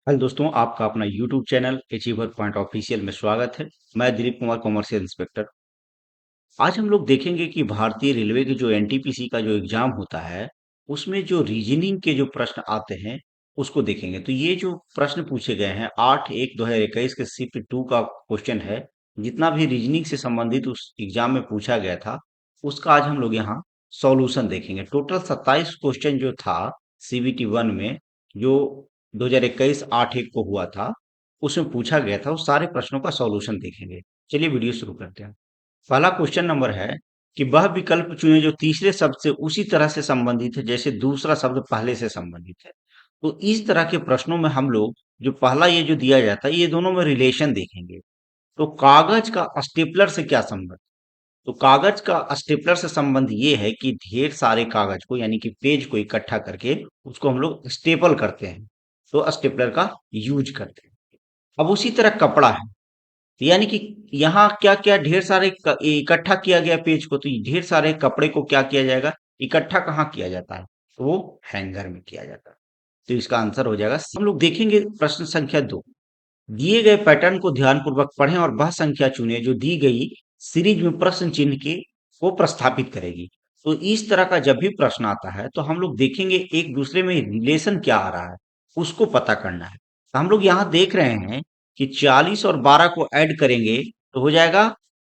Hello दोस्तों, आपका अपना YouTube channel achiever point official में स्वागत है। मैं दिलीप कुमार, कॉमर्शियल इंस्पेक्टर। आज हम लोग देखेंगे कि भारतीय रेलवे की जो एनटीपीसी का जो एग्जाम होता है, उसमें जो रीजनिंग के जो प्रश्न आते हैं, उसको देखेंगे। तो ये जो प्रश्न पूछे गए हैं 8/1/2021 के शिफ्ट 2 का क्वेश्चन है। जितना भी रीजनिंग से संबंधित उस एग्जाम में पूछा गया था, उसका आज हम लोग यहाँ सॉल्यूशन देखेंगे। टोटल 27 क्वेश्चन जो था सीबीटी 1 में, जो 2021 8/1 को हुआ था, उसमें पूछा गया था, उस सारे प्रश्नों का सॉल्यूशन देखेंगे। चलिए वीडियो शुरू करते हैं। पहला क्वेश्चन नंबर है कि वह विकल्प चुने जो तीसरे शब्द से उसी तरह से संबंधित है जैसे दूसरा शब्द पहले से संबंधित है। तो इस तरह के प्रश्नों में हम लोग जो पहला ये जो दिया जाता है, ये दोनों में रिलेशन देखेंगे। तो कागज का स्टेपलर से क्या संबंध? तो कागज का स्टेपलर से संबंध ये है कि ढेर सारे कागज को यानी कि पेज को इकट्ठा करके उसको हम लोग स्टेपल करते हैं, तो स्टेपलर का यूज करते हैं। अब उसी तरह कपड़ा है, यानी कि यहाँ क्या क्या ढेर सारे इकट्ठा किया गया पेज को, तो ये ढेर सारे कपड़े को क्या किया जाएगा, इकट्ठा कहाँ किया जाता है, तो वो हैंगर में किया जाता है। तो इसका आंसर हो जाएगा हम लोग देखेंगे प्रश्न संख्या 2। दिए गए पैटर्न को ध्यानपूर्वक पढ़ें और वह संख्या चुनें जो दी गई सीरीज में प्रश्न चिन्ह के को प्रस्थापित करेगी। तो इस तरह का जब भी प्रश्न आता है तो हम लोग देखेंगे एक दूसरे में रिलेशन क्या आ रहा है, उसको पता करना है। तो हम लोग यहाँ देख रहे हैं कि 40 और 12 को ऐड करेंगे तो हो जाएगा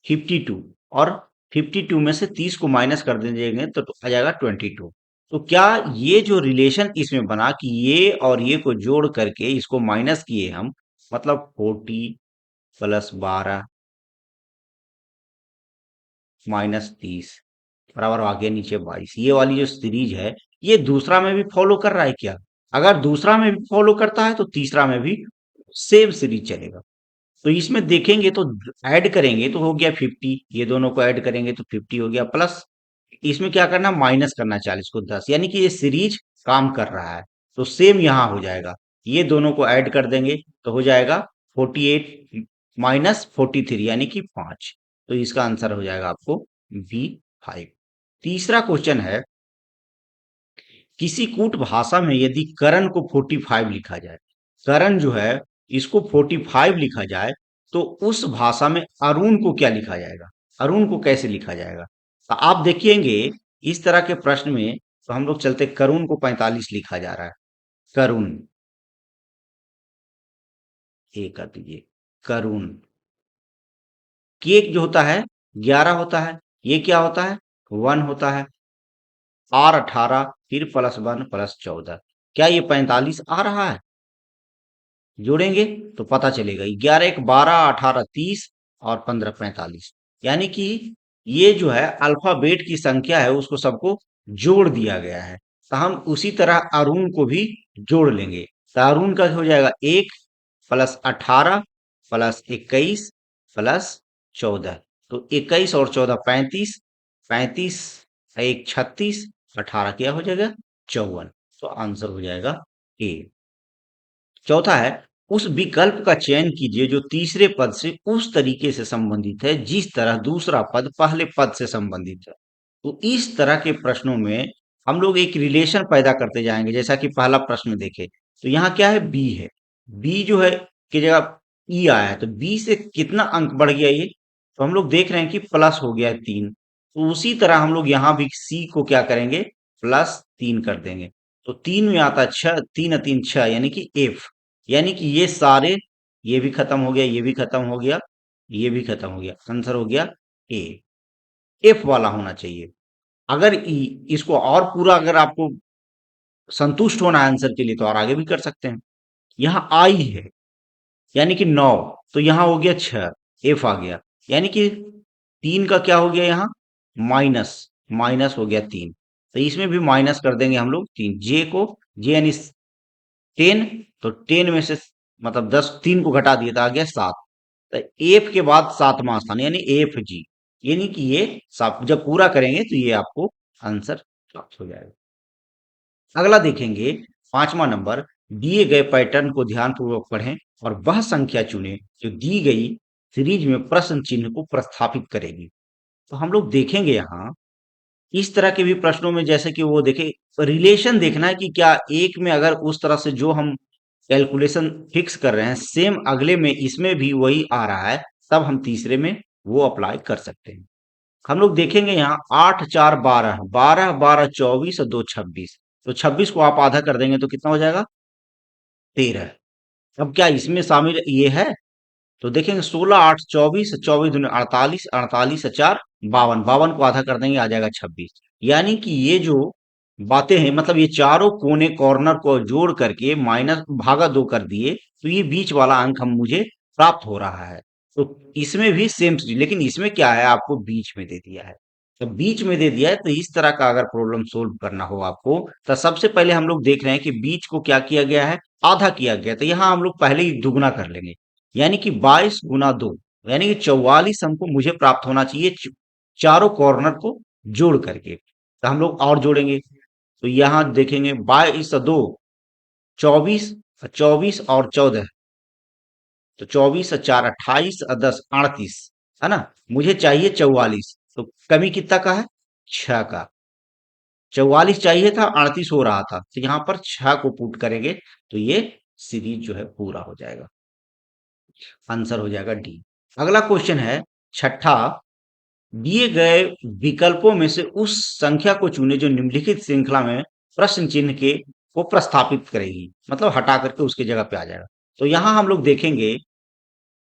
52, और 52 में से 30 को माइनस कर देंगे तो आ जाएगा 22। तो क्या ये जो रिलेशन इसमें बना कि ये और ये को जोड़ करके इसको माइनस किए हम, मतलब 40 + 12 -30 बराबर आगे नीचे 22। ये वाली जो सीरीज है, ये दूसरा में भी फॉलो कर रहा है क्या? अगर दूसरा में भी फॉलो करता है तो तीसरा में भी सेम सीरीज चलेगा। तो इसमें देखेंगे तो ऐड करेंगे तो हो गया 50, ये दोनों को ऐड करेंगे तो 50 हो गया, प्लस इसमें क्या करना, माइनस करना 40 को 10, यानी कि ये सीरीज काम कर रहा है। तो सेम यहाँ हो जाएगा, ये दोनों को ऐड कर देंगे तो हो जाएगा 48 -43 यानी कि 5। तो इसका आंसर हो जाएगा आपको B5। तीसरा क्वेश्चन है, किसी कूट भाषा में यदि करण को 45 लिखा जाए, करण जो है इसको 45 लिखा जाए, तो उस भाषा में अरुण को क्या लिखा जाएगा, अरुण को कैसे लिखा जाएगा? तो आप देखेंगे इस तरह के प्रश्न में, तो हम लोग चलते करुण को 45 लिखा जा रहा है। करुण, ये कर दीजिए करुण। केक जो होता है 11 होता है, ये क्या होता है 1 होता है, R 18 फिर +1 +14, क्या ये 45 आ रहा है? जोड़ेंगे तो पता चलेगा 11 1 12 18 30 और 15 45, यानी कि ये जो है अल्फाबेट की संख्या है उसको सबको जोड़ दिया गया है। तो हम उसी तरह अरुण को भी जोड़ लेंगे। तो अरुण का हो जाएगा 1 + 18 + 21 + 14, तो 21 और 14 35, 35 1 36, 18 क्या हो जाएगा 54। तो आंसर हो जाएगा ए। चौथा है, उस विकल्प का चयन कीजिए जो तीसरे पद से उस तरीके से संबंधित है जिस तरह दूसरा पद पहले पद से संबंधित है। तो इस तरह के प्रश्नों में हम लोग एक रिलेशन पैदा करते जाएंगे। जैसा कि पहला प्रश्न देखे तो यहाँ क्या है, बी है, बी जो है की जगह ई आया है, तो बी से कितना अंक बढ़ गया ये, तो हम लोग देख रहे हैं कि प्लस हो गया है 3। तो उसी तरह हम लोग यहाँ भी सी को क्या करेंगे, +3 कर देंगे। तो 3 में आता है 6, 3 3 6 यानी कि एफ, यानी कि ये सारे, ये भी खत्म हो गया, ये भी खत्म हो गया, ये भी खत्म हो गया, आंसर हो गया ए। एफ वाला होना चाहिए। अगर इसको और पूरा अगर आपको संतुष्ट होना है आंसर के लिए तो और आगे भी कर सकते हैं। यहाँ आई है यानी कि 9, तो यहाँ हो गया 6, एफ आ गया, यानी कि 3 का क्या हो गया यहाँ, माइनस, माइनस हो गया 3। तो इसमें भी माइनस कर देंगे हम लोग 3, जे को, जे यानी 10, तो 10 में से मतलब 10, 3 को घटा दिया तो आ गया 7। तो एफ के बाद सातवां स्थान यानी एफ जी, यानी कि ये जब पूरा करेंगे तो ये आपको आंसर प्राप्त हो जाएगा। अगला देखेंगे, पांचवा नंबर, दिए गए पैटर्न को ध्यानपूर्वक पढ़ें और वह संख्या चुनें जो दी गई सीरीज में प्रश्न चिन्ह को प्रस्थापित करेगी। तो हम लोग देखेंगे यहाँ इस तरह के भी प्रश्नों में, जैसे कि वो देखे, रिलेशन देखना है कि क्या एक में अगर उस तरह से जो हम कैलकुलेशन फिक्स कर रहे हैं, सेम अगले में इसमें भी वही आ रहा है, तब हम तीसरे में वो अप्लाई कर सकते हैं। हम लोग देखेंगे यहाँ 8 4 12, 12 12 24 और 2 26। तो 26 को आप आधा कर देंगे तो कितना हो जाएगा? 13। अब क्या इसमें शामिल ये है? तो देखेंगे 16 8 24, 24 दूनी 48, 48 4 52, 52 को आधा कर देंगे आ जाएगा 26। यानी कि ये जो बातें हैं, मतलब ये चारों कोने कॉर्नर को जोड़ करके माइनस भागा 2 कर दिए, तो ये बीच वाला अंक हम मुझे प्राप्त हो रहा है। तो इसमें भी सेम चीज, लेकिन इसमें क्या है, आपको बीच में दे दिया है। तो बीच में दे दिया है, तो इस तरह का अगर प्रॉब्लम सोल्व करना हो आपको, तो सबसे पहले हम लोग देख रहे हैं कि बीच को क्या किया गया है, आधा किया गया। तो यहाँ हम लोग पहले ही दुगना कर लेंगे, यानी कि 22 गुना 2, यानी कि 44 हमको मुझे प्राप्त होना चाहिए चारों कॉर्नर को जोड़ करके। तो हम लोग और जोड़ेंगे, तो यहां देखेंगे 22 2 24, 24 और 14, तो 24 और 4 28 और 10 38, है ना। मुझे चाहिए 44, तो कमी कितना का है? 6 का। 44 चाहिए था, 38 हो रहा था, तो यहां पर 6 को पुट करेंगे, तो ये सीरीज जो है पूरा हो जाएगा। आंसर हो जाएगा डी। अगला क्वेश्चन है छठा, दिए गए विकल्पों में से उस संख्या को चुने जो निम्नलिखित श्रृंखला में प्रश्न चिन्ह के को प्रस्थापित करेगी, मतलब हटा करके उसकी जगह पे आ जाएगा। तो यहां हम लोग देखेंगे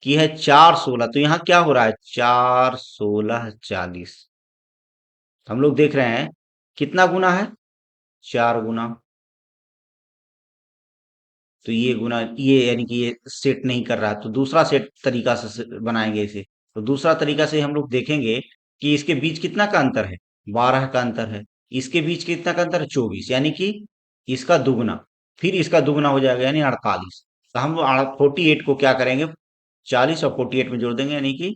कि है 4 16, तो यहां क्या हो रहा है, 4 16 40। हम लोग देख रहे हैं कितना गुना है, 4 गुना। तो ये गुना ये, यानी कि ये सेट नहीं कर रहा है, तो दूसरा सेट तरीका से बनाएंगे इसे। तो दूसरा तरीका से हम लोग देखेंगे कि इसके बीच कितना का अंतर है, 12 का अंतर है। इसके बीच कितना का अंतर है, 24, यानी कि इसका दुगना, फिर इसका दुगना हो जाएगा यानी 48। तो हम 48 को क्या करेंगे, 40 और 48 में जोड़ देंगे, यानी कि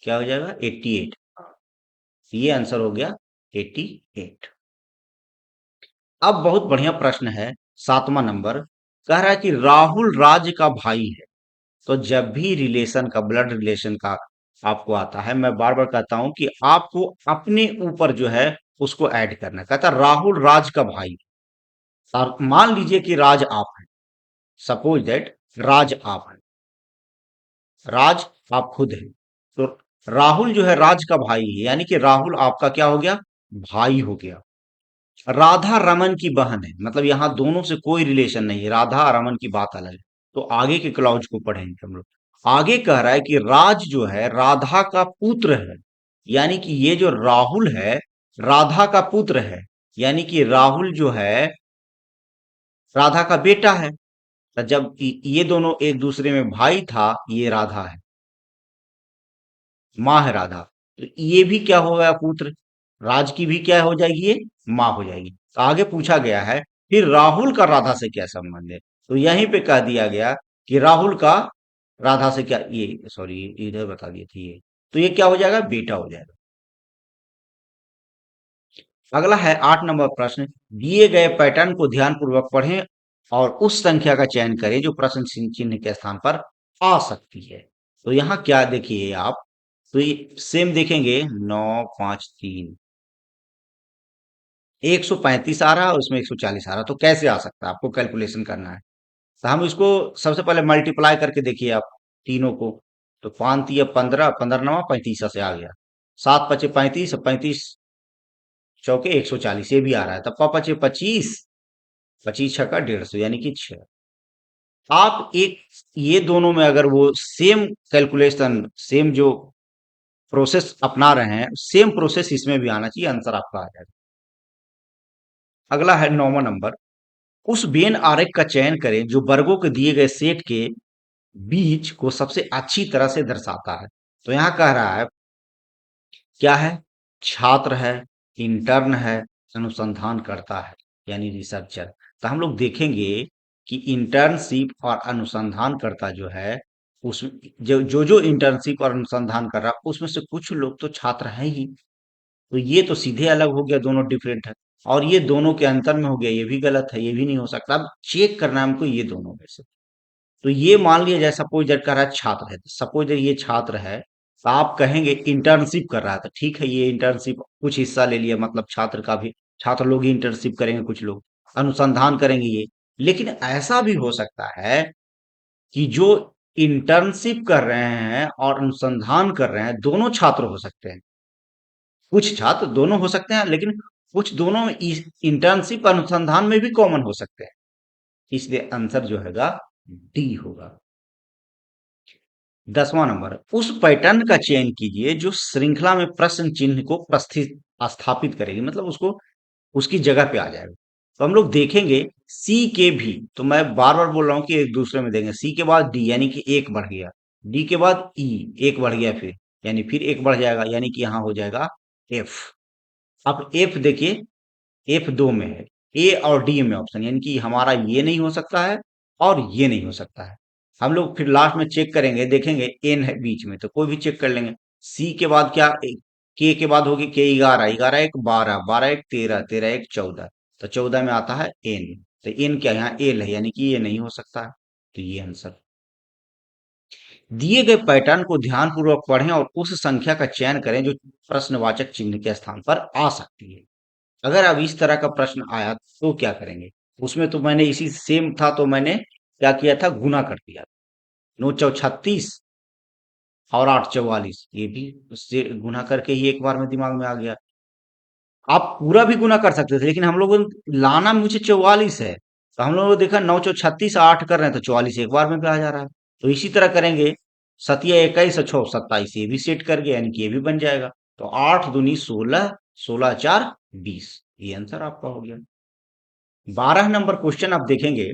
क्या हो जाएगा, 88। ये आंसर हो गया 88। अब बहुत बढ़िया प्रश्न है, 7वां नंबर। कह रहा है कि राहुल राज का भाई है। तो जब भी रिलेशन का, ब्लड रिलेशन का आपको आता है, मैं बार बार कहता हूं कि आपको अपने ऊपर जो है उसको ऐड करना है। कहता है राहुल राज का भाई। और मान लीजिए कि राज आप हैं, सपोज दैट राज आप हैं, राज आप खुद हैं। तो राहुल जो है राज का भाई है, यानी कि राहुल आपका क्या हो गया, भाई हो गया। राधा रमन की बहन है, मतलब यहां दोनों से कोई रिलेशन नहीं है, राधा रमन की बात अलग है। तो आगे के क्लॉज को पढ़ेंगे हम लोग। आगे कह रहा है कि राज जो है राधा का पुत्र है, यानी कि ये जो राहुल है राधा का पुत्र है, यानी कि राहुल जो है राधा का बेटा है। तो जब ये दोनों एक दूसरे में भाई था, ये राधा है, माँ है राधा, तो ये भी क्या हो गया, पुत्र। राज की भी क्या हो जाएगी, ये माँ हो जाएगी। तो आगे पूछा गया है फिर राहुल का राधा से क्या संबंध है, तो यहीं पे कह दिया गया कि राहुल का राधा से क्या, ये सॉरी इधर बता दिए थे ये, तो ये क्या हो जाएगा, बेटा हो जाएगा। अगला है 8 नंबर प्रश्न। दिए गए पैटर्न को ध्यानपूर्वक पढ़ें और उस संख्या का चयन करें जो प्रश्न चिन्ह के स्थान पर आ सकती है। तो यहाँ क्या देखिए आप, तो ये सेम देखेंगे 9 5 3, 135 आ रहा है, उसमें 140 आ रहा है, तो कैसे आ सकता है, आपको कैलकुलेशन करना है। तो हम इसको सबसे पहले मल्टीप्लाई करके देखिए आप तीनों को। तो 5 3 15, 15 9 35 से आ गया, 7 5 35, 35 चौके 140, ये भी आ रहा है, तब 5 5 25, 25 छक्का 150, यानी कि 6। आप एक ये दोनों में अगर वो सेम कैलकुलेशन, सेम जो प्रोसेस अपना रहे हैं, सेम प्रोसेस इसमें भी आना चाहिए, आंसर आपका आ जाएगा। अगला है 9वां नंबर। उस वेन आरेख का चयन करें जो वर्गों के दिए गए सेट के बीच को सबसे अच्छी तरह से दर्शाता है। तो यहां कह रहा है क्या है, छात्र है, इंटर्न है, अनुसंधान करता है, यानी रिसर्चर। तो हम लोग देखेंगे कि इंटर्नशिप और अनुसंधान करता जो है, उस जो इंटर्नशिप और अनुसंधान कर रहा है उसमें से कुछ लोग तो छात्र हैं ही। तो ये तो सीधे अलग हो गया, दोनों डिफरेंट है। और ये दोनों के अंतर में हो गया, ये भी गलत है, ये भी नहीं हो सकता। अब चेक करना है हमको ये दोनों में से। तो ये मान लिया जाए, सपोज दैट कह रहा है छात्र है, सपोज दैट ये छात्र है, तो आप कहेंगे इंटर्नशिप कर रहा है, तो ठीक है ये इंटर्नशिप कुछ हिस्सा ले लिया, मतलब छात्र का भी, छात्र लोग ही इंटर्नशिप करेंगे, कुछ लोग अनुसंधान करेंगे ये। लेकिन ऐसा भी हो सकता है कि जो इंटर्नशिप कर रहे हैं और अनुसंधान कर रहे हैं, दोनों छात्र हो सकते हैं। कुछ छात्र दोनों हो सकते हैं, लेकिन कुछ दोनों में इंटर्नशिप अनुसंधान में भी कॉमन हो सकते हैं। इसलिए आंसर जो हैगा डी होगा। 10वां नंबर, उस पैटर्न का चयन कीजिए जो श्रृंखला में प्रश्न चिन्ह को प्रस्थित स्थापित करेगी, मतलब उसको उसकी जगह पे आ जाएगा। तो हम लोग देखेंगे सी के भी, तो मैं बार बार बोल रहा हूँ कि एक दूसरे में देंगे। सी के बाद डी यानी कि एक बढ़ गया, डी के बाद ई एक बढ़ गया, फिर यानी फिर एक बढ़ जाएगा, यानी कि यहाँ हो जाएगा एफ। अब एफ देखिए, एफ दो में है, ए और डी में ऑप्शन, यानी कि हमारा ये नहीं हो सकता है और ये नहीं हो सकता है। हम लोग फिर लास्ट में चेक करेंगे, देखेंगे एन है बीच में, तो कोई भी चेक कर लेंगे। सी के बाद क्या, के बाद होगी के 11, 11 एक 12, 12 एक 13, 13 एक 14, तो 14 में आता है एन। तो एन क्या, यहाँ एल है, यानी कि ये नहीं हो सकता है। तो ये आंसर। दिए गए पैटर्न को ध्यानपूर्वक पढ़ें और उस संख्या का चयन करें जो प्रश्नवाचक चिन्ह के स्थान पर आ सकती है। अगर अब इस तरह का प्रश्न आया तो क्या करेंगे? उसमें तो मैंने इसी सेम था, तो मैंने क्या किया था, गुना कर दिया। 9 चौ 36 और 8 44, ये भी उससे गुना करके ही एक बार में दिमाग में आ गया। आप पूरा भी गुना कर सकते थे, लेकिन हम लोगों को लाना मुझे 44 है, तो हम लोगों ने देखा 9 चौ 36 8 कर रहे हैं, तो 44 एक बार में भी आ जा रहा है। तो इसी तरह करेंगे, सतिया 21 और 6 27, ये भी सेट कर गया, यानी कि ये भी बन जाएगा। तो 8 दूनी 16, 16 4 20, ये आंसर आपका हो गया। 12 नंबर क्वेश्चन आप देखेंगे,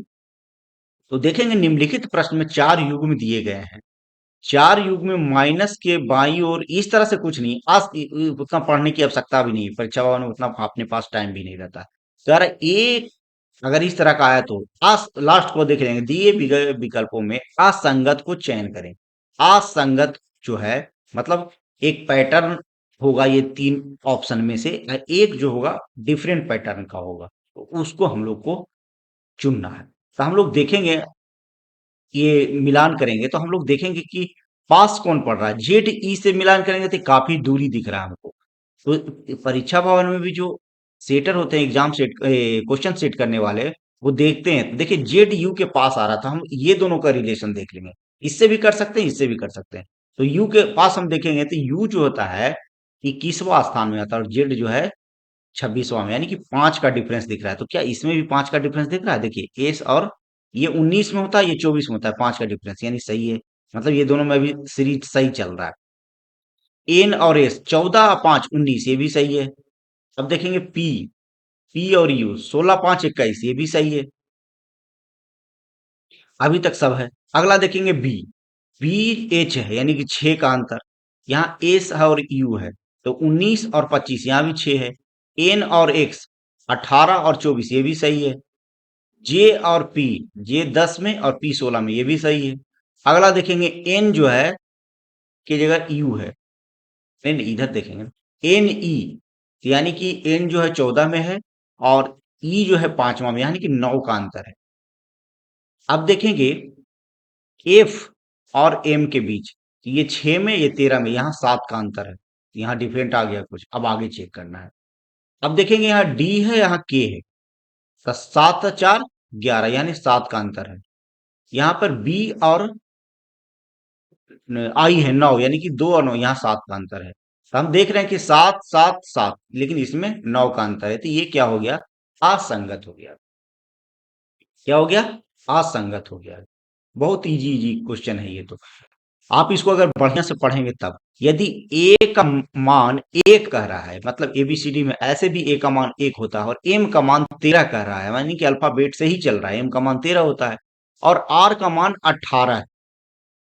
तो देखेंगे निम्नलिखित प्रश्न में 4 युग्म दिए गए हैं। 4 युग्म में माइनस के बाई और इस तरह से कुछ नहीं, आज उतना पढ़ने की आवश्यकता भी नहीं है, परीक्षा में उतना अपने पास टाइम भी नहीं रहता। तो यार एक अगर इस तरह का आया तो आस लास्ट को देख लेंगे, दिए गए विकल्पों में असंगत को चयन करें। असंगत जो है, मतलब एक पैटर्न होगा ये 3 ऑप्शन में से, एक जो होगा डिफरेंट पैटर्न का होगा, तो उसको हम लोग को चुनना है। तो हम लोग देखेंगे, ये मिलान करेंगे तो हम लोग देखेंगे कि पास कौन पड़ रहा है। जेड ई से मिलान करेंगे तो काफी दूरी दिख रहा है हमको। तो परीक्षा भवन में भी जो सेटर होते हैं, एग्जाम सेट क्वेश्चन सेट करने वाले, वो देखते हैं, तो देखिए जेड यू के पास आ रहा था, हम ये दोनों का रिलेशन देख लेंगे। इससे भी कर सकते हैं, इससे भी कर सकते हैं। तो यू के पास हम देखेंगे तो यू जो होता है 21वां स्थान में आता है, और जेड जो है 26वां में, यानी कि 5 का डिफरेंस दिख रहा है। तो क्या इसमें भी 5 का डिफरेंस दिख रहा है? देखिए एस और ये 19 में होता है, ये 24 में होता है, 5 का डिफरेंस, यानी सही है। मतलब ये दोनों में अभी सीरीज सही चल रहा है। एन और एस 14 और 5 19, ये भी सही है। अब देखेंगे पी, पी और यू 16 5 21, ये भी सही है। अभी तक सब है। अगला देखेंगे बी, बी एच है, यानी कि 6 का अंतर। यहाँ एस है और यू है, तो 19 और 25, यहाँ भी 6 है। एन और एक्स 18 और 24, ये भी सही है। जे और पी, जे 10 में और पी 16 में, ये भी सही है। अगला देखेंगे एन जो है की जगह यू है, नहीं नहीं इधर देखेंगे, एन ई, यानी कि एन जो है 14 में है और ई जो है 5वां में, यानी कि 9 का अंतर है। अब देखेंगे एफ और एम के बीच, तो ये 6 में, ये 13 में, यहाँ 7 का अंतर है। यहाँ डिफरेंट आ गया कुछ, अब आगे चेक करना है। अब देखेंगे यहाँ डी है, यहाँ के है, तो 7 4 11, यानी 7 का अंतर है। यहाँ पर बी और आई है 9, यानी कि 2 और 9, यहाँ 7 का अंतर है। तो हम देख रहे हैं कि 7 7 7, लेकिन इसमें 9 का अंतर है, तो ये क्या हो गया, असंगत हो गया। क्या हो गया, असंगत हो गया। बहुत इजी इजी क्वेश्चन है ये तो। आप इसको अगर बढ़िया से पढ़ेंगे तब, यदि ए का मान 1 कह रहा है, मतलब एबीसीडी में ऐसे भी ए का मान 1 होता है, और एम का मान 13 कह रहा है, यानी कि अल्फाबेट से ही चल रहा है, एम का मान 13 होता है, और आर का मान 18 है,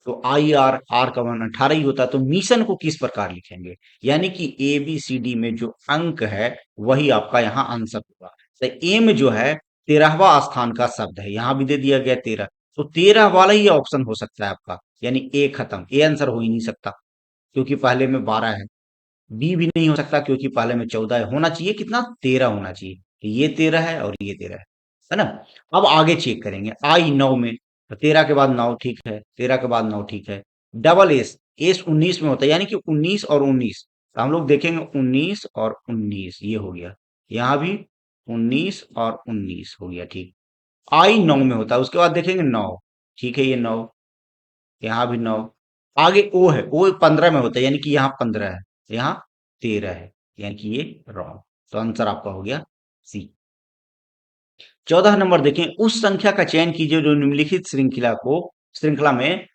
तो आई आर, आर का मान 18 ही होता है, तो मिशन को किस प्रकार लिखेंगे? यानी कि ए बी सी डी में जो अंक है वही आपका यहाँ आंसर होगा। तो एम जो है 13वां स्थान का शब्द है, यहाँ भी दे दिया गया 13, तो 13 वाला ही ऑप्शन हो सकता है आपका, यानी ए खत्म, ए आंसर हो ही नहीं सकता क्योंकि पहले में 12 है। बी भी नहीं हो सकता क्योंकि पहले में 14 है। होना चाहिए कितना, 13 होना चाहिए। तो ये 13 है और ये 13 है ना। अब आगे चेक करेंगे, आई 9 में, तो 13 के बाद 9 ठीक है, 13 के बाद 9 ठीक है। डबल एस, एस 19 में होता है, यानी कि 19 और 19, तो हम लोग देखेंगे 19 और 19, ये हो गया। यहाँ भी 19 और 19 हो गया, ठीक। आई 9 में होता है, उसके बाद देखेंगे 9, ठीक है ये 9, यहाँ भी 9, आगे ओ है, ओ 15 में होता है, यानी कि यहाँ 15 है, यहाँ 13 है, यानी कि ये रॉन्ग। तो आंसर आपका हो गया सी। 14 नंबर देखें, उस संख्या का चयन कीजिए जो निम्नलिखित श्रृंखला में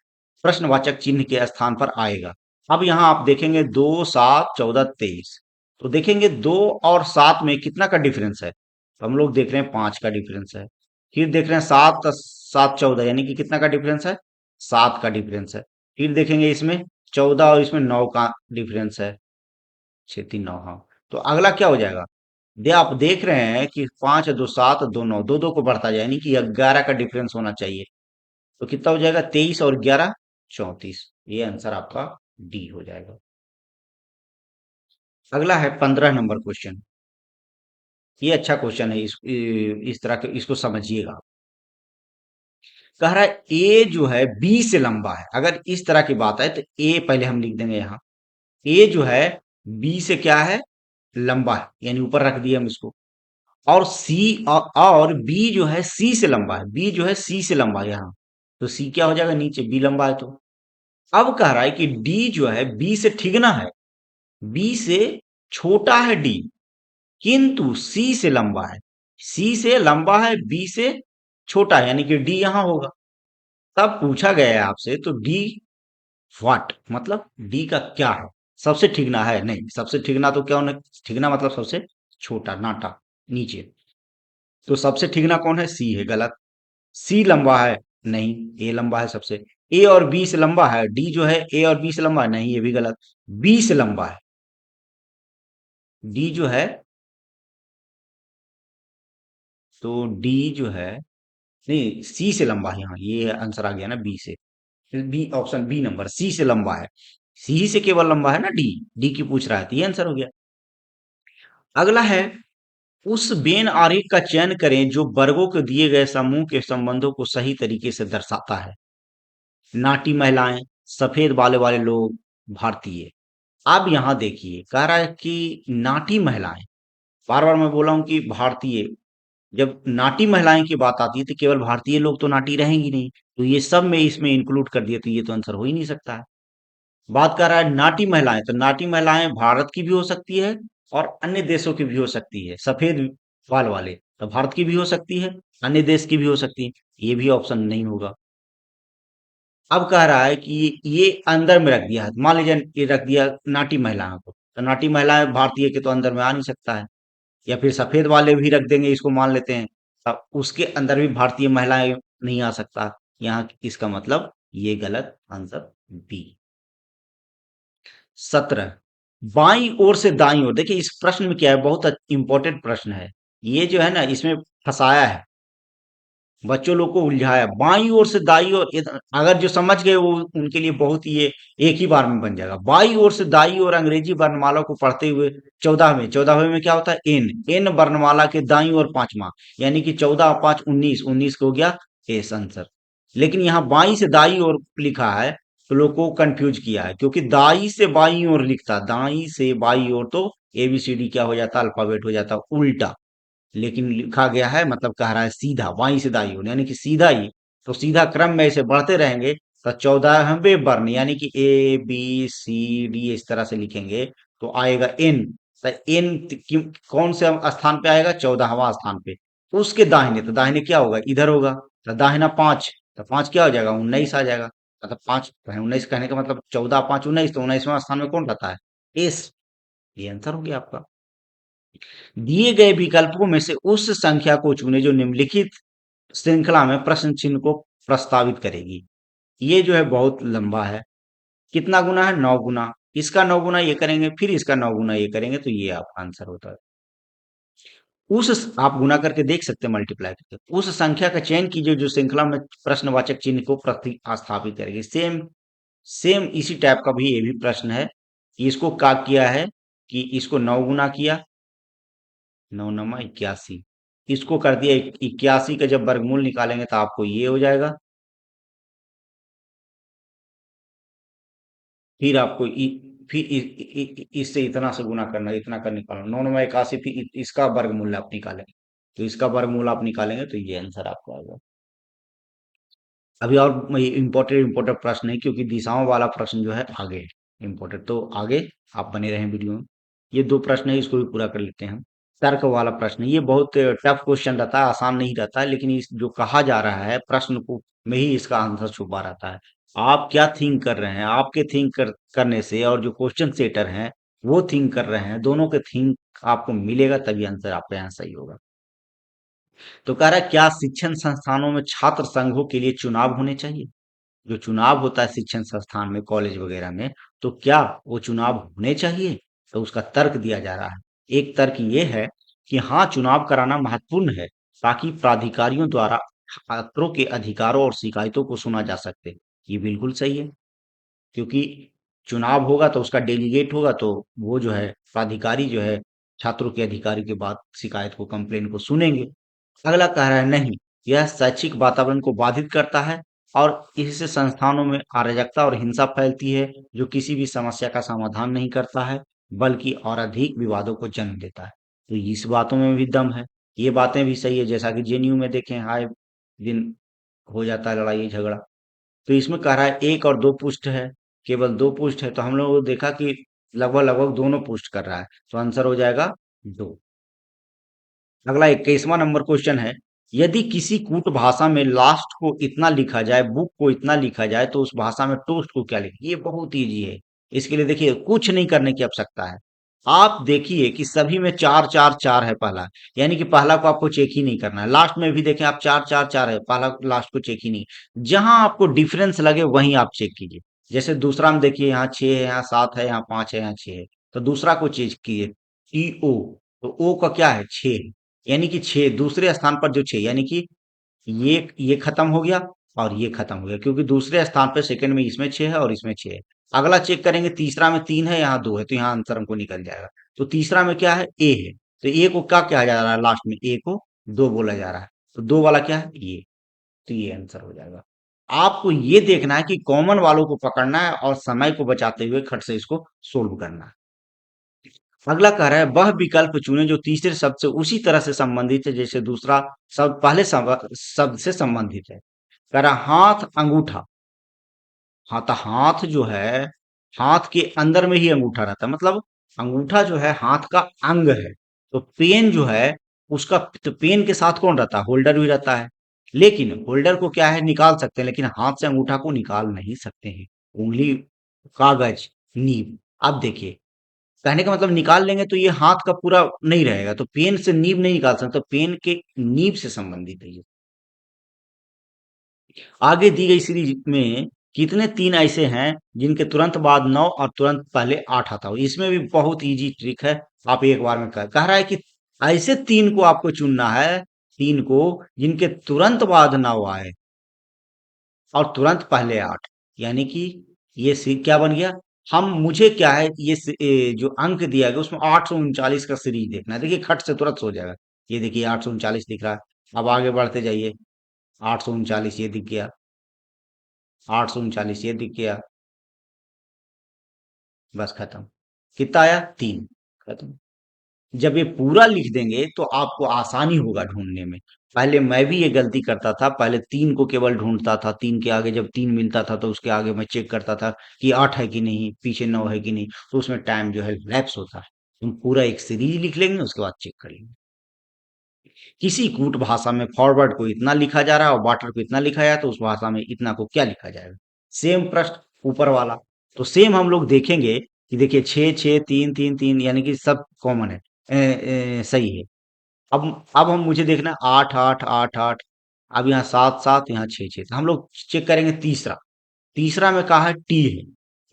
प्रश्नवाचक चिन्ह के स्थान पर आएगा। अब यहां आप देखेंगे 2, 7, 14, 23। तो देखेंगे 2 और 7 में कितना का डिफरेंस है, तो हम लोग देख रहे हैं 5 का डिफरेंस है। फिर देख रहे हैं 7, 7, 14, यानी कि कितना का डिफरेंस है, 7 का डिफरेंस है। फिर देखेंगे इसमें 14 और इसमें 9 का डिफरेंस है, 6, 3, 9, हाँ। तो अगला क्या हो जाएगा, दे आप देख रहे हैं कि 5, 2, 7, 2, 9, दो दो को बढ़ता जाए, यानी कि 11 का डिफरेंस होना चाहिए। तो कितना हो जाएगा, 23 और 11, 34। ये आंसर आपका डी हो जाएगा। अगला है 15 नंबर क्वेश्चन। ये अच्छा क्वेश्चन है, इस तरह के इसको समझिएगा। कह रहा है ए जो है बी से लंबा है। अगर इस तरह की बात है तो ए पहले हम लिख देंगे यहाँ। ए जो है बी से क्या है, लंबा है, यानी ऊपर रख दिए हम इसको। और सी और बी जो है सी से लंबा है, बी जो है सी से लंबा है यहाँ। तो सी क्या हो जाएगा, नीचे बी लंबा है। तो अब कह रहा है कि डी जो है बी से ठिगना है, बी से छोटा है डी, किंतु सी से लंबा है। सी से लंबा है, बी से छोटा है, यानी कि डी यहां होगा। तब पूछा गया है आपसे, तो डी व्हाट, मतलब डी का क्या है, सबसे ठिगना है, नहीं सबसे ठिगना तो क्या होना, ठिगना मतलब सबसे छोटा, नाटा, नीचे। तो सबसे ठिगना कौन है, सी है, गलत। सी लंबा है, नहीं, ए लंबा है सबसे। ए और बी से लंबा है, डी जो है ए और बी से लंबा है, नहीं ये भी गलत। बी से लंबा है, डी जो है, तो डी जो है, नहीं सी से लंबा है, यहाँ ये आंसर आ गया ना बी से। फिर बी, ऑप्शन बी नंबर, सी से लंबा है। सी से केवल लंबा है ना डी, डी की पूछ रहा है, तो ये आंसर हो गया। अगला है, उस बेन आरेख का चयन करें जो वर्गों के दिए गए समूह के संबंधों को सही तरीके से दर्शाता है। नाटी महिलाएं, सफेद बालों वाले लोग, भारतीय। अब यहां देखिए, कह रहा है कि नाटी महिलाएं, बार बार मैं बोला हूं कि भारतीय। जब नाटी महिलाएं की बात आती है तो केवल भारतीय लोग तो नाटी रहेंगी नहीं, तो ये सब में इसमें इंक्लूड कर दिया, तो ये तो आंसर हो ही नहीं सकता है। बात कर रहा है नाटी महिलाएं, तो नाटी महिलाएं भारत की भी हो सकती है और अन्य देशों की भी हो सकती है। सफेद बाल वाले तो भारत की भी हो सकती है, अन्य देश की भी हो सकती है, ये भी ऑप्शन नहीं होगा। अब कह रहा है कि ये अंदर में रख दिया है, मान लीजिए ये रख दिया नाटी महिलाओं को, तो नाटी महिलाएं भारतीय के तो अंदर में आ नहीं सकता है। या फिर सफेद वाले भी रख देंगे, इसको मान लेते हैं, अब उसके अंदर भी भारतीय महिलाएं नहीं आ सकता यहाँ, इसका मतलब ये गलत, आंसर बी। 17, बाईं ओर से दाईं ओर। देखिए इस प्रश्न में क्या है, बहुत इंपॉर्टेंट प्रश्न है। ये जो है ना, इसमें फंसाया है, बच्चों लोग को उलझाया। बाईं ओर से दाईं ओर, अगर जो समझ गए वो उनके लिए बहुत ही ये एक ही बार में बन जाएगा। बाईं ओर से दाईं ओर अंग्रेजी वर्णमाला को पढ़ते हुए 14वें में क्या होता है, एन, एन वर्णमाला के दाईं ओर पांचवा, यानी कि 14 और 5, 19, 19 को हो गया एस आंसर। लेकिन यहाँ बाईं से दाईं ओर लिखा है, तो लोग को कंफ्यूज किया है, क्योंकि दाई से बाईं ओर लिखता, दाई से बाईं ओर तो एबीसीडी क्या हो जाता, अल्फाबेट हो जाता उल्टा। लेकिन लिखा गया है, मतलब कह रहा है सीधा बाईं से दाईं ओर, यानी कि सीधा ही। तो सीधा क्रम में ऐसे बढ़ते रहेंगे, तो 14वें वर्ण, यानी कि ए बी सी डी इस तरह से लिखेंगे, तो आएगा एन। तो एन कौन से स्थान पे आएगा, 14वां स्थान पे। तो उसके दाहिने, तो दाहिने क्या होगा, इधर होगा, तो दाहिना 5, तो 5 क्या हो जाएगा, 19 आ जाएगा। मतलब 5, 19 कहने का मतलब 14, 5, 19, तो 19वां स्थान में कौन रहता है, एस। ये आंसर हो गया आपका। दिए गए विकल्पों में से उस संख्या को चुनें जो निम्नलिखित श्रृंखला में प्रश्न चिन्ह को प्रस्तावित करेगी। ये जो है बहुत लंबा है। कितना गुना है, 9 गुना। इसका 9 गुना ये करेंगे, फिर इसका 9 गुना ये करेंगे, तो ये आपका आंसर होता है। उस आप गुना करके देख सकते हैं, मल्टीप्लाई करके। उस संख्या का चयन कीजिए जो श्रृंखला में प्रश्नवाचक चिन्ह को प्रतिस्थापित करेगी। सेम सेम इसी टाइप का भी ये भी प्रश्न है। इसको क्या किया है कि इसको 9 गुना किया, 9 नमा 81, इसको कर दिया 81 का जब वर्गमूल निकालेंगे तो आपको ये हो जाएगा। फिर आपको फिर इससे इतना से गुना करना, इतना कर निकालना, 9 नमा 81, फिर इसका वर्गमूल आप निकालेंगे। तो इसका वर्गमूल आप निकालेंगे तो ये आंसर आपको आएगा। अभी और इम्पोर्टेंट प्रश्न है, क्योंकि दिशाओं वाला प्रश्न जो है आगे इम्पोर्टेंट, तो आगे आप बने रहें वीडियो में। ये दो प्रश्न है, इसको भी पूरा कर लेते हैं हम। तर्क वाला प्रश्न, ये बहुत टफ क्वेश्चन रहता है, आसान नहीं रहता है, लेकिन इस जो कहा जा रहा है प्रश्न को में ही इसका आंसर छुपा रहता है। आप क्या थिंक कर रहे हैं, आपके करने से और जो क्वेश्चन सेटर हैं वो थिंक कर रहे हैं, दोनों के थिंक आपको मिलेगा तभी आंसर आपका यहाँ सही होगा। तो कह रहा है, क्या शिक्षण संस्थानों में छात्र संघों के लिए चुनाव होने चाहिए? जो चुनाव होता है शिक्षण संस्थान में, कॉलेज वगैरह में, तो क्या वो चुनाव होने चाहिए? तो उसका तर्क दिया जा रहा है। एक तर्क ये है कि हाँ, चुनाव कराना महत्वपूर्ण है, ताकि प्राधिकारियों द्वारा छात्रों के अधिकारों और शिकायतों को सुना जा सके। ये बिल्कुल सही है, क्योंकि चुनाव होगा तो उसका डेलीगेट होगा, तो वो जो है प्राधिकारी जो है छात्रों के अधिकारी के बाद शिकायत को, कंप्लेन को सुनेंगे। अगला कह रहा है नहीं, यह शैक्षिक वातावरण को बाधित करता है और इससे संस्थानों में अराजकता और हिंसा फैलती है, जो किसी भी समस्या का समाधान नहीं करता है, बल्कि और अधिक विवादों को जन्म देता है। तो इस बातों में भी दम है, ये बातें भी सही है। जैसा कि जेएनयू में देखें, हाय दिन हो जाता है लड़ाई झगड़ा। तो इसमें कह रहा है एक और दो पुष्ट है, केवल दो पुष्ट है, तो हम लोग देखा कि लगभग लगभग दोनों पुष्ट कर रहा है, तो आंसर हो जाएगा दो। अगला 21वां नंबर क्वेश्चन है, यदि किसी कूट भाषा में लास्ट को इतना लिखा जाए, बुक को इतना लिखा जाए, तो उस भाषा में टोस्ट को क्या लिखें? ये बहुत इजी है। इसके लिए देखिए कुछ नहीं करने की आवश्यकता है। आप देखिए कि सभी में चार चार चार है पहला, यानी कि पहला को आपको चेक ही नहीं करना है। लास्ट में भी देखें आप, चार चार चार है, पहला लास्ट को चेक ही नहीं। जहां आपको डिफरेंस लगे वहीं आप चेक कीजिए। जैसे दूसरा में देखिए, यहाँ छह है, यहाँ सात है, यहाँ पांच है, यहाँ छह है, तो दूसरा को चेक कीजिए। टी ओ, तो ओ का क्या है? छह, यानी कि छह दूसरे स्थान पर जो छह, यानी कि ये खत्म हो गया और ये खत्म हो गया, क्योंकि दूसरे स्थान पर सेकंड में इसमें छह है और इसमें छह है। अगला चेक करेंगे, तीसरा में तीन है, यहाँ दो है, तो यहाँ आंसर हमको निकल जाएगा। तो तीसरा में क्या है? ए है, तो ए को क्या कहा जा रहा है? लास्ट में ए को दो बोला जा रहा है, तो दो वाला क्या है? ये, तो ये आंसर हो जाएगा। आपको ये देखना है कि कॉमन वालों को पकड़ना है और समय को बचाते हुए खट से इसको सोल्व करना है। अगला कह रहा है, वह विकल्प चुने जो तीसरे शब्द से उसी तरह से संबंधित है जैसे दूसरा शब्द पहले शब्द से संबंधित है। कह रहा हाथ अंगूठा। हाँ, तो हाथ जो है, हाथ के अंदर में ही अंगूठा रहता है, मतलब अंगूठा जो है हाथ का अंग है। तो पेन जो है उसका, तो पेन के साथ कौन रहता है? होल्डर भी रहता है। लेकिन होल्डर को क्या है, निकाल सकते हैं, लेकिन हाथ से अंगूठा को निकाल नहीं सकते हैं। उंगली, कागज, नीब। अब देखिए, कहने का मतलब निकाल लेंगे तो ये हाथ का पूरा नहीं रहेगा, तो पेन से नीब नहीं निकाल सकते, तो पेन के नीब से संबंधित है ये। आगे दी गई सीरीज में कितने तीन ऐसे हैं जिनके तुरंत बाद नौ और तुरंत पहले आठ आता हो? इसमें भी बहुत इजी ट्रिक है, आप एक बार में कह रहा है कि ऐसे तीन को आपको चुनना है, तीन को जिनके तुरंत बाद नौ आए और तुरंत पहले आठ, यानी कि ये क्या बन गया? हम मुझे क्या है, जो अंक दिया गया उसमें 839 का सीरीज देखना है। देखिए खट से तुरंत हो जाएगा। ये देखिए 839 दिख रहा है। अब आगे बढ़ते जाइए, 839 ये दिख गया, 839 ये दिख गया, बस खत्म। कितना आया? तीन। खत्म। जब ये पूरा लिख देंगे तो आपको आसानी होगा ढूंढने में। पहले मैं भी ये गलती करता था, पहले तीन को केवल ढूंढता था, तीन के आगे जब तीन मिलता था तो उसके आगे मैं चेक करता था कि आठ है कि नहीं, पीछे नौ है कि नहीं, तो उसमें टाइम जो है लैप्स होता है। हम पूरा एक सीरीज लिख लेंगे, उसके बाद चेक कर लेंगे। किसी कूट भाषा में फॉरवर्ड को इतना लिखा जा रहा है और वाटर को इतना लिखा जाए, तो उस भाषा में इतना को क्या लिखा जाएगा? सेम प्रश्न ऊपर वाला, तो सेम हम लोग देखेंगे कि देखिए छः छः तीन तीन तीन, यानी कि सब कॉमन है, सही है। अब हम मुझे देखना है आठ आठ आठ आठ, अब यहाँ सात सात, यहाँ छः छः, तो हम लोग चेक करेंगे तीसरा। तीसरा में कहा है टी है,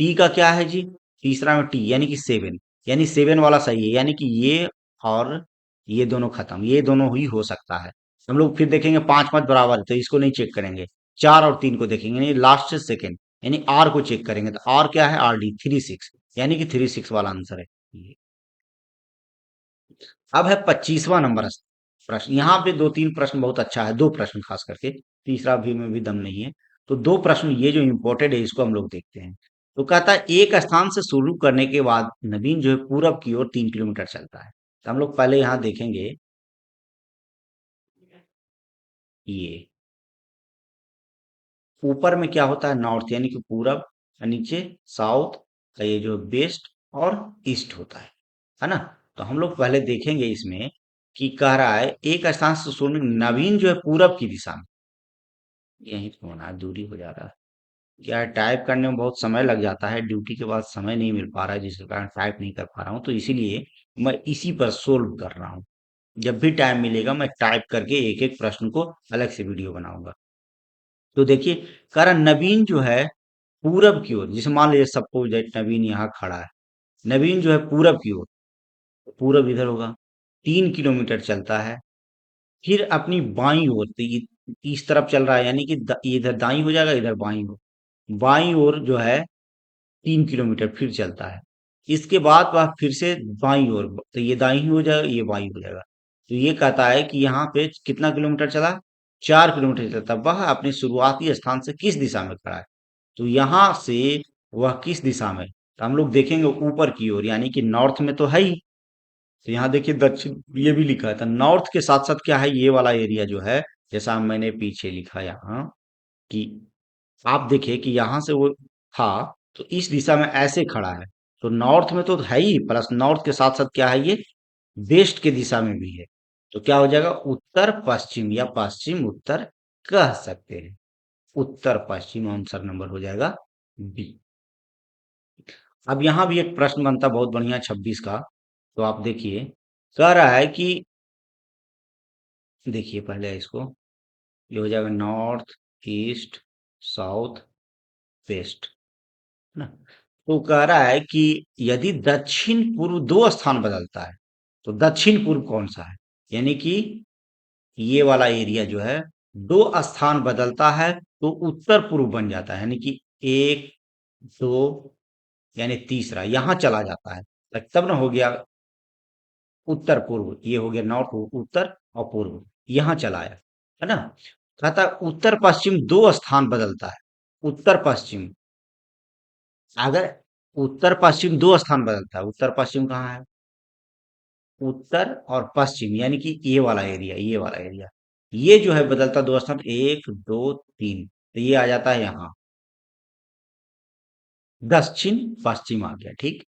टी का क्या है जी? तीसरा में टी, यानी कि सेवन, यानी सेवन वाला सही है, यानी कि ये और ये दोनों खत्म, ये दोनों ही हो सकता है। हम लोग फिर देखेंगे पांच पांच बराबर है, तो इसको नहीं चेक करेंगे। चार और तीन को देखेंगे, यानी लास्ट से सेकेंड, यानी आर को चेक करेंगे, तो आर क्या है? आर डी, थ्री सिक्स, यानी कि थ्री सिक्स वाला आंसर है ये। अब है 25वां नंबर प्रश्न। यहाँ पे दो तीन प्रश्न बहुत अच्छा है, दो प्रश्न खास करके, तीसरा भी में भी दम नहीं है। तो दो प्रश्न ये जो इम्पोर्टेंट है इसको हम लोग देखते हैं। तो कहता है, एक स्थान से शुरू करने के बाद नवीन जो है पूरब की ओर 3 किलोमीटर चलता है। तो हम लोग पहले यहाँ देखेंगे ये ऊपर में क्या होता है, नॉर्थ यानी कि पूरब, और नीचे साउथ, ये जो वेस्ट और ईस्ट होता है ना। तो हम लोग पहले देखेंगे इसमें कि कह रहा है एक स्थान से शुरू, नवीन जो है पूरब की दिशा में, यहीं पे होना है, दूरी हो जा रहा है। क्या है, टाइप करने में बहुत समय लग जाता है, ड्यूटी के बाद समय नहीं मिल पा रहा है, जिसके कारण टाइप नहीं कर पा रहा हूँ, तो इसीलिए मैं इसी पर सोल्व कर रहा हूँ। जब भी टाइम मिलेगा मैं टाइप करके एक एक प्रश्न को अलग से वीडियो बनाऊंगा। तो देखिए, कह रहा नवीन जो है पूरब की ओर, जैसे मान लीजिए सपोज दैट नवीन यहाँ खड़ा है, नवीन जो है पूरब की ओर, तो पूरब इधर होगा, 3 किलोमीटर चलता है, फिर अपनी बाईं ओर, तो ये इस तरफ चल रहा है, यानी कि इधर दाईं हो जाएगा, इधर बाईं हो, बाईं ओर जो है 3 किलोमीटर फिर चलता है। इसके बाद वह फिर से बाईं ओर, तो ये दाईं हो जाएगा, ये बाईं हो जाएगा। तो ये कहता है कि यहाँ पे कितना किलोमीटर चला, 4 किलोमीटर चला, तब वह अपने शुरुआती स्थान से किस दिशा में खड़ा है। तो यहाँ से वह किस दिशा में, तो हम लोग देखेंगे ऊपर की ओर, यानी कि नॉर्थ में तो है ही। तो यहाँ देखिए दक्षिण ये भी लिखा है, तो नॉर्थ के साथ साथ क्या है, ये वाला एरिया जो है, जैसा मैंने पीछे लिखा यहाँ कि आप देखिए कि यहाँ से वो था, तो इस दिशा में ऐसे खड़ा है, तो नॉर्थ में तो है ही, प्लस नॉर्थ के साथ साथ क्या है, ये वेस्ट के दिशा में भी है। तो क्या हो जाएगा, उत्तर पश्चिम या पश्चिम उत्तर कह सकते हैं। उत्तर पश्चिम आंसर नंबर हो जाएगा बी। अब यहाँ भी एक प्रश्न बनता बहुत बढ़िया 26 का, तो आप देखिए, कह रहा है कि, देखिए पहले इसको, ये हो जाएगा नॉर्थ, ईस्ट, साउथ, वेस्ट, है ना। तो कह रहा है कि यदि दक्षिण पूर्व दो स्थान बदलता है, तो दक्षिण पूर्व कौन सा है, यानी कि ये वाला एरिया जो है दो स्थान बदलता है, तो उत्तर पूर्व बन जाता है, यानी कि एक, दो, यानी तीसरा यहां चला जाता है, तब ना हो गया उत्तर पूर्व, ये हो गया नॉर्थ, उत्तर और पूर्व, यहां चला आया, है ना। कहता है उत्तर पश्चिम दो स्थान बदलता है, उत्तर पश्चिम, अगर उत्तर पश्चिम दो स्थान बदलता है, उत्तर पश्चिम कहाँ है, उत्तर और पश्चिम, यानी कि ये वाला एरिया, ये वाला एरिया, ये जो है बदलता दो स्थान, एक, दो, तीन, तो ये आ जाता है यहाँ, दक्षिण पश्चिम आ गया, ठीक।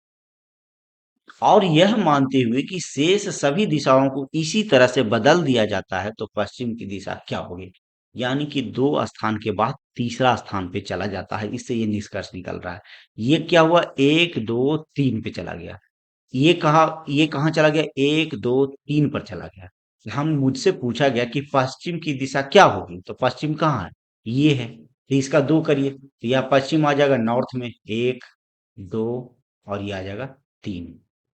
और यह मानते हुए कि शेष सभी दिशाओं को इसी तरह से बदल दिया जाता है, तो पश्चिम की दिशा क्या होगी, यानी कि दो स्थान के बाद तीसरा स्थान पे चला जाता है, इससे ये निष्कर्ष निकल रहा है। ये क्या हुआ, एक, दो, तीन पे चला गया, ये कहाँ चला गया, एक, दो, तीन पर चला गया। हम मुझसे पूछा गया कि पश्चिम की दिशा क्या होगी, तो पश्चिम कहाँ है, ये है, तो इसका दो करिए, तो यह पश्चिम आ जाएगा नॉर्थ में, एक, दो, और ये आ जाएगा तीन,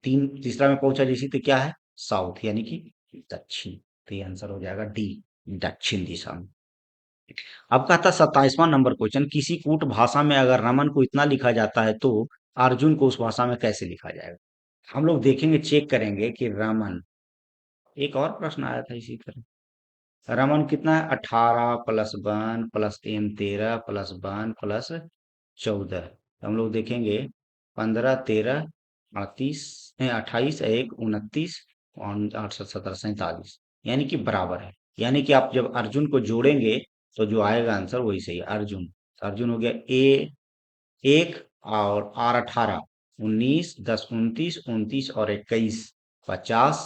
तीन तीसरा में पहुंचा जैसी, तो क्या है, साउथ, यानी कि दक्षिण। तो ये आंसर हो जाएगा डी, दक्षिण दिशा में। अब कहता 27वां नंबर क्वेश्चन, किसी कूट भाषा में अगर रमन को इतना लिखा जाता है, तो अर्जुन को उस भाषा में कैसे लिखा जाएगा। हम लोग देखेंगे, चेक करेंगे कि रमन, एक और प्रश्न आया था इसी तरह, रमन कितना है, 18 plus 1 plus M 13 plus 1 plus 14, तो हम लोग देखेंगे 15, 13, 38, 28, एक 29, और 8, 17, 47, यानी कि बराबर है, यानी कि आप जब अर्जुन को जोड़ेंगे, तो जो आएगा आंसर वही सही है, अर्जुन। तो अर्जुन हो गया ए एक, और आर 18, 19, 10, 29, 29 और 21, 50,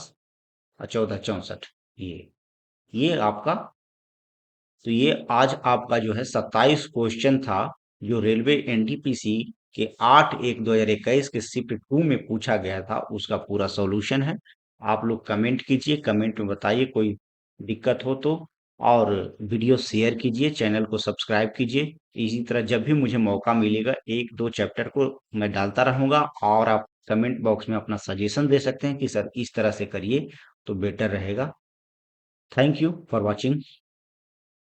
और 14, 64, ये आपका, तो ये आज आपका जो है 27 क्वेश्चन था, जो रेलवे एनटीपीसी के 8/1/2021 के शिफ्ट 2 में पूछा गया था, उसका पूरा सॉल्यूशन है। आप लोग कमेंट कीजिए, कमेंट में बताइए कोई दिक्कत हो तो, और वीडियो शेयर कीजिए, चैनल को सब्सक्राइब कीजिए। इसी तरह जब भी मुझे मौका मिलेगा, एक दो चैप्टर को मैं डालता रहूंगा, और आप कमेंट बॉक्स में अपना सजेशन दे सकते हैं कि सर इस तरह से करिए तो बेटर रहेगा। Thank you for watching.